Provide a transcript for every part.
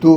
2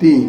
3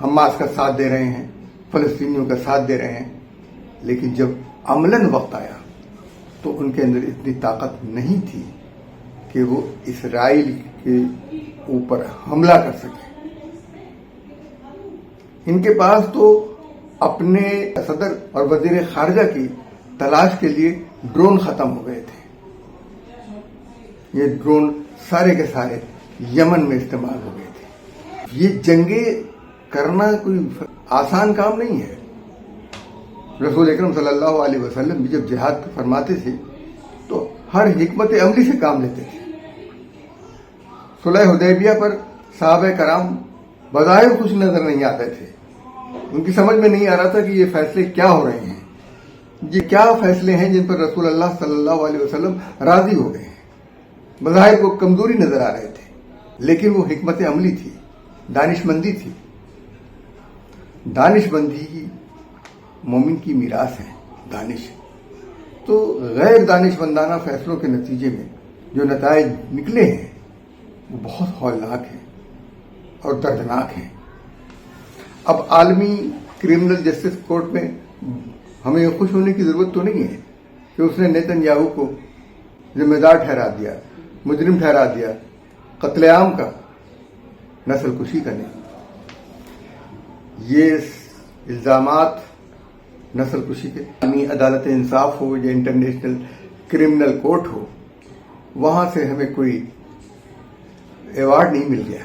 Hamas کا ساتھ دے رہے ہیں، فلسطینیوں کا ساتھ دے رہے ہیں، لیکن جب عملاً وقت آیا تو ان کے اندر اتنی طاقت نہیں تھی کہ وہ اسرائیل کے اوپر حملہ کر سکے۔ ان کے پاس تو اپنے صدر اور وزیر خارجہ کی تلاش کے لیے ڈرون ختم ہو گئے تھے۔ یہ ڈرون سارے کے سارے یمن میں استعمال ہو گئے تھے۔ یہ جنگیں کرنا کوئی آسان کام نہیں ہے۔ رسول اکرم صلی اللہ علیہ وسلم بھی جب جہاد فرماتے تھے تو ہر حکمت عملی سے کام لیتے تھے۔ صلح حدیبیہ پر صحابہ کرام بظاہر کچھ نظر نہیں آتے تھے، ان کی سمجھ میں نہیں آ رہا تھا کہ یہ فیصلے کیا ہو رہے ہیں، یہ کیا فیصلے ہیں جن پر رسول اللہ صلی اللہ علیہ وسلم راضی ہو گئے ہیں۔ بظاہر وہ کمزوری نظر آ رہے تھے، لیکن وہ حکمت عملی تھی، دانش مندی تھی۔ دانش مندی ہی مومن کی میراث ہے، دانش۔ تو غیر دانش مندانہ فیصلوں کے نتیجے میں جو نتائج نکلے ہیں وہ بہت ہولناک ہیں اور دردناک ہیں۔ اب عالمی کرمنل جسٹس کورٹ میں ہمیں خوش ہونے کی ضرورت تو نہیں ہے کہ اس نے نیتن یاہو کو ذمہ دار ٹھہرا دیا، مجرم ٹھہرا دیا قتل عام کا، نسل کشی کا نہیں۔ یہ الزامات نسل کشی کے عالمی عدالت انصاف ہو یا انٹرنیشنل کرمنل کورٹ ہو، وہاں سے ہمیں کوئی ایوارڈ نہیں مل گیا۔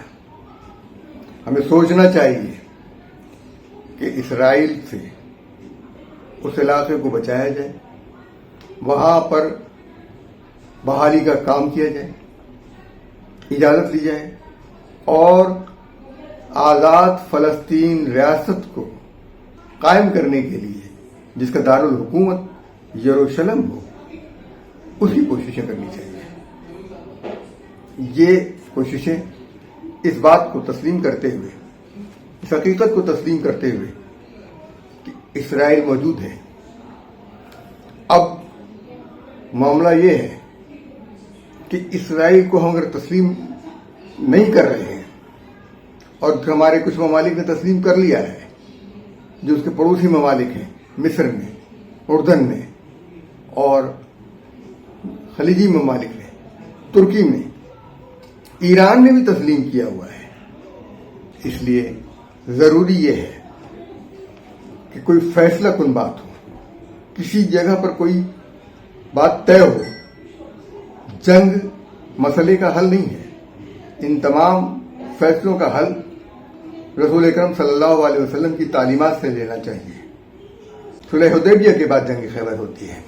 ہمیں سوچنا چاہیے کہ اسرائیل سے اس علاقے کو بچایا جائے، وہاں پر بحالی کا کام کیا جائے، اجازت لی جائے، اور آزاد فلسطین ریاست کو قائم کرنے کے لیے جس کا دارالحکومت یروشلم ہو، اس کی کوششیں کرنی چاہیے۔ یہ کوششیں اس بات کو تسلیم کرتے ہوئے، اس حقیقت کو تسلیم کرتے ہوئے کہ اسرائیل موجود ہے۔ اب معاملہ یہ ہے کہ اسرائیل کو ہم اگر تسلیم نہیں کر رہے ہیں، اور ہمارے کچھ ممالک نے تسلیم کر لیا ہے، جو اس کے پڑوسی ممالک ہیں، مصر نے، اردن نے، اور خلیجی ممالک نے، ترکی نے، ایران نے بھی تسلیم کیا ہوا ہے۔ اس لیے ضروری یہ ہے کہ کوئی فیصلہ کن بات ہو، کسی جگہ پر کوئی بات طے ہو۔ جنگ مسئلے کا حل نہیں ہے، ان تمام فیصلوں کا حل رسول اکرم صلی اللہ علیہ وسلم کی تعلیمات سے لینا چاہیے۔ صلح حدیبیہ کے بعد جنگ خیبر ہوتی ہے،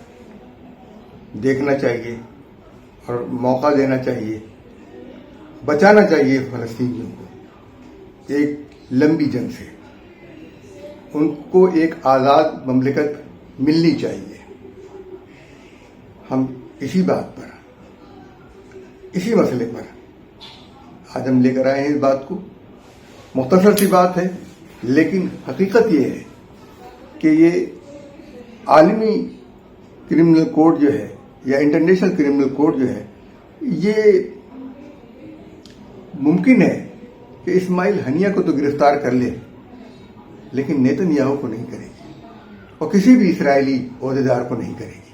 دیکھنا چاہیے اور موقع دینا چاہیے، بچانا چاہیے فلسطینیوں کو ایک لمبی جنگ سے، ان کو ایک آزاد مملکت ملنی چاہیے۔ ہم اسی بات پر، اسی مسئلے پر آج ہم لے کر آئے ہیں اس بات کو۔ مختصر سی بات ہے، لیکن حقیقت یہ ہے کہ یہ عالمی کرمنل کوڈ جو ہے یا انٹرنیشنل کرمنل کوڈ جو ہے، یہ ممکن ہے کہ اسماعیل ہنیہ کو تو گرفتار کر لے، لیکن نیتن یاہو کو نہیں کرے گی، اور کسی بھی اسرائیلی عہدیدار کو نہیں کرے گی۔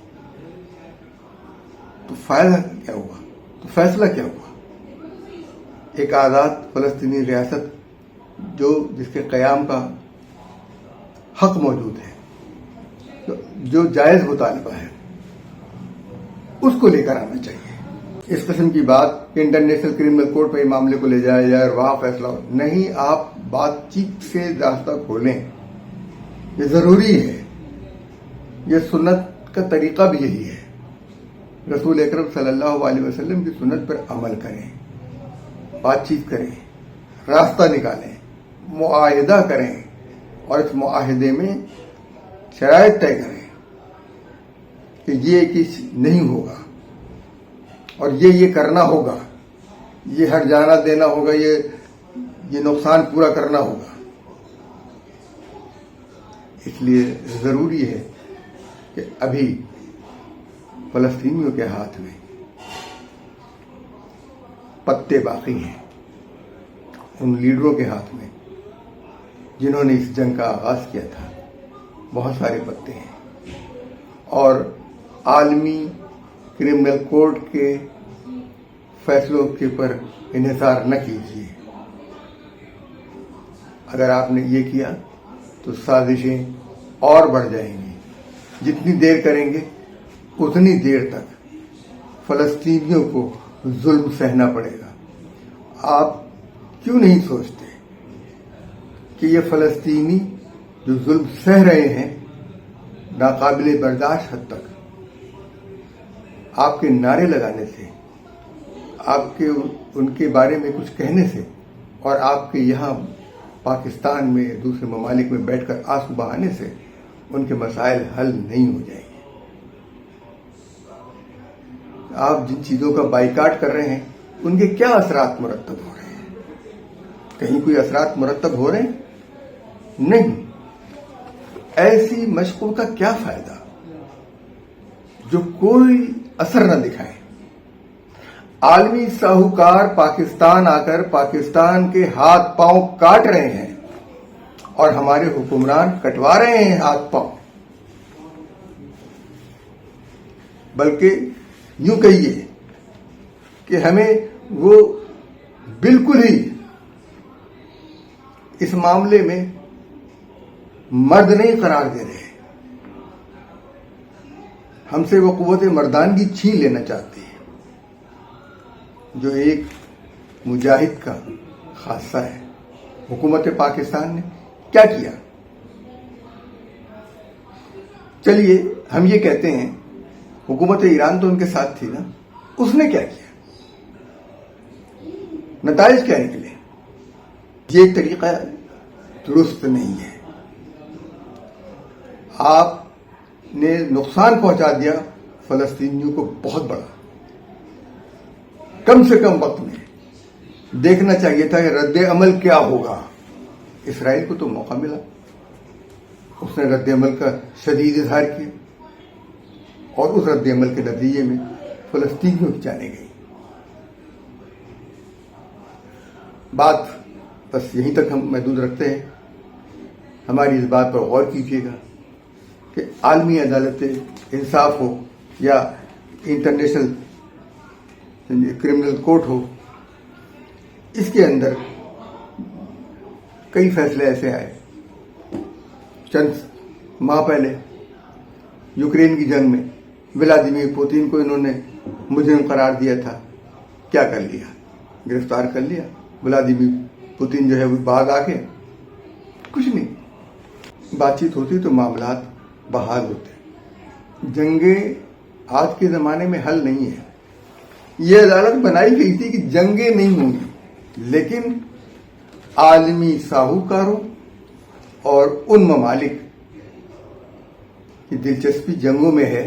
تو فائدہ کیا ہوا؟ تو فیصلہ کیا ہوا؟ ایک آزاد فلسطینی ریاست جس کے قیام کا حق موجود ہے، جو جائز مطالبہ ہے، اس کو لے کر آنا چاہیے۔ اس قسم کی بات کہ انٹرنیشنل کرمنل کورٹ میں معاملے کو لے جایا جائے اور وہاں فیصلہ ہو، نہیں، آپ بات چیت سے راستہ کھولیں، یہ ضروری ہے۔ یہ سنت کا طریقہ بھی یہی ہے۔ رسول اکرم صلی اللہ علیہ وسلم کی سنت پر عمل کریں، بات چیت کریں، راستہ نکالیں، معاہدہ کریں، اور اس معاہدے میں شرائط طے کریں کہ یہ کچھ نہیں ہوگا اور یہ کرنا ہوگا، یہ ہر جانا دینا ہوگا، یہ نقصان پورا کرنا ہوگا۔ اس لیے ضروری ہے کہ ابھی فلسطینیوں کے ہاتھ میں پتے باقی ہیں، ان لیڈروں کے ہاتھ میں جنہوں نے اس جنگ کا آغاز کیا تھا، بہت سارے پتے ہیں، اور عالمی کرمنل کورٹ کے فیصلوں کے پر انحصار نہ کیجیے۔ اگر آپ نے یہ کیا تو سازشیں اور بڑھ جائیں گی۔ جتنی دیر کریں گے اتنی دیر تک فلسطینیوں کو ظلم سہنا پڑے گا۔ آپ کیوں نہیں سوچتے کہ یہ فلسطینی جو ظلم سہ رہے ہیں ناقابل برداشت حد تک، آپ کے نعرے لگانے سے، آپ کے ان کے بارے میں کچھ کہنے سے، اور آپ کے یہاں پاکستان میں دوسرے ممالک میں بیٹھ کر آنسو بہانے سے ان کے مسائل حل نہیں ہو جائیں گے۔ آپ جن چیزوں کا بائیکاٹ کر رہے ہیں ان کے کیا اثرات مرتب ہو رہے ہیں؟ کہیں کوئی اثرات مرتب ہو رہے ہیں؟ نہیں۔ ایسی مشقوں کا کیا فائدہ جو کوئی اثر نہ دکھائے؟ عالمی ساہوکار پاکستان آ کر پاکستان کے ہاتھ پاؤں کاٹ رہے ہیں اور ہمارے حکمران کٹوا رہے ہیں ہاتھ پاؤں۔ بلکہ یوں کہیے کہ ہمیں وہ بالکل ہی اس معاملے میں مرد نہیں قرار دے رہے، ہم سے وہ قوت مردانگی چھین لینا چاہتے ہیں جو ایک مجاہد کا خاصہ ہے۔ حکومت پاکستان نے کیا کیا؟ چلیے ہم یہ کہتے ہیں حکومت ایران تو ان کے ساتھ تھی نا، اس نے کیا کیا؟ نتائج کیا نکلے؟ یہ طریقہ درست نہیں ہے۔ آپ نے نقصان پہنچا دیا فلسطینیوں کو بہت بڑا۔ کم سے کم وقت میں دیکھنا چاہیے تھا کہ رد عمل کیا ہوگا۔ اسرائیل کو تو موقع ملا، اس نے رد عمل کا شدید اظہار کیا، اور اس رد عمل کے نتیجے میں فلسطینیوں کی جانیں گئی۔ بات بس یہیں تک ہم محدود رکھتے ہیں۔ ہماری اس بات پر غور کیجیے گا کہ عالمی عدالت انصاف ہو یا انٹرنیشنل کرمنل کورٹ ہو، اس کے اندر کئی فیصلے ایسے آئے۔ چند ماہ پہلے یوکرین کی جنگ میں ولادیمیر پوتین کو انہوں نے مجرم قرار دیا تھا، کیا کر لیا؟ گرفتار کر لیا۔ ولادیمیر پوتین جو ہے وہ بھاگ آ کے کچھ نہیں، بات چیت ہوتی تو معاملات بحال ہوتے۔ جنگیں آج کے زمانے میں حل نہیں ہے۔ یہ عدالت بنائی گئی تھی کہ جنگیں نہیں ہوں گی، لیکن عالمی ساہوکاروں اور ان ممالک کی دلچسپی جنگوں میں ہے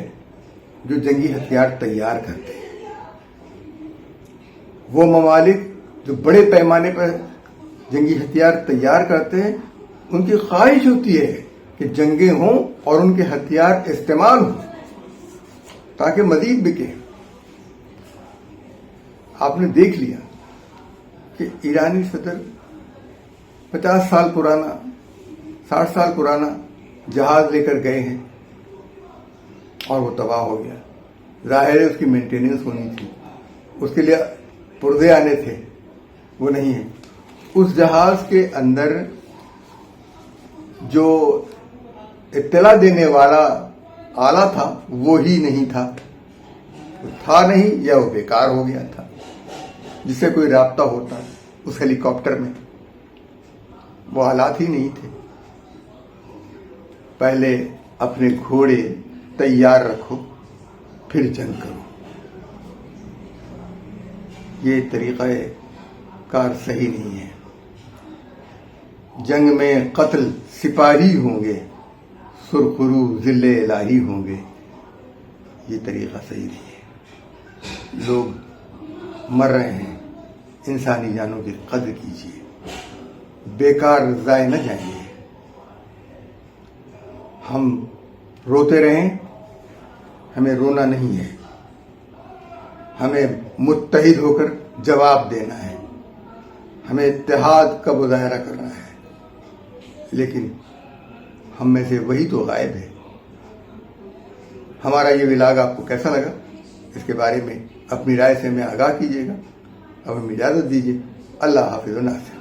جو جنگی ہتھیار تیار کرتے ہیں۔ وہ ممالک جو بڑے پیمانے پر جنگی ہتھیار تیار کرتے ہیں، ان کی خواہش ہوتی ہے کہ جنگیں ہوں اور ان کے ہتھیار استعمال ہوں تاکہ مزید بکے۔ آپ نے دیکھ لیا کہ ایرانی صدر 50 سال پرانا، 60 سال پرانا جہاز لے کر گئے ہیں اور وہ تباہ ہو گیا۔ ظاہر ہے اس کی مینٹیننس ہونی تھی، اس کے لیے پرزے آنے تھے، وہ نہیں ہے۔ اس جہاز کے اندر جو اطلاع دینے والا آلہ تھا وہی نہیں تھا، تھا نہیں یا وہ بیکار ہو گیا تھا، جس سے کوئی رابطہ ہوتا اس ہیلی کاپٹر میں، وہ حالات ہی نہیں تھے۔ پہلے اپنے گھوڑے تیار رکھو پھر جنگ کرو۔ یہ طریقہ کار صحیح نہیں ہے۔ جنگ میں قتل سپاہی ہوں گے، سرخرو ذل الہی ہوں گے، یہ طریقہ صحیح نہیں ہے۔ لوگ مر رہے ہیں، انسانی جانوں کی قدر کیجیے، بیکار ضائع نہ جائیں گے۔ ہم روتے رہیں، ہمیں رونا نہیں ہے، ہمیں متحد ہو کر جواب دینا ہے، ہمیں اتحاد کا مظاہرہ کرنا ہے۔ لیکن ہم میں سے وہی تو غائب ہے. ہمارا یہ ولاگ آپ کو کیسا لگا؟ اس کے بارے میں اپنی رائے سے ہمیں آگاہ کیجیے گا. اب ہمیں اجازت دیجیے. اللہ حافظ و ناصر.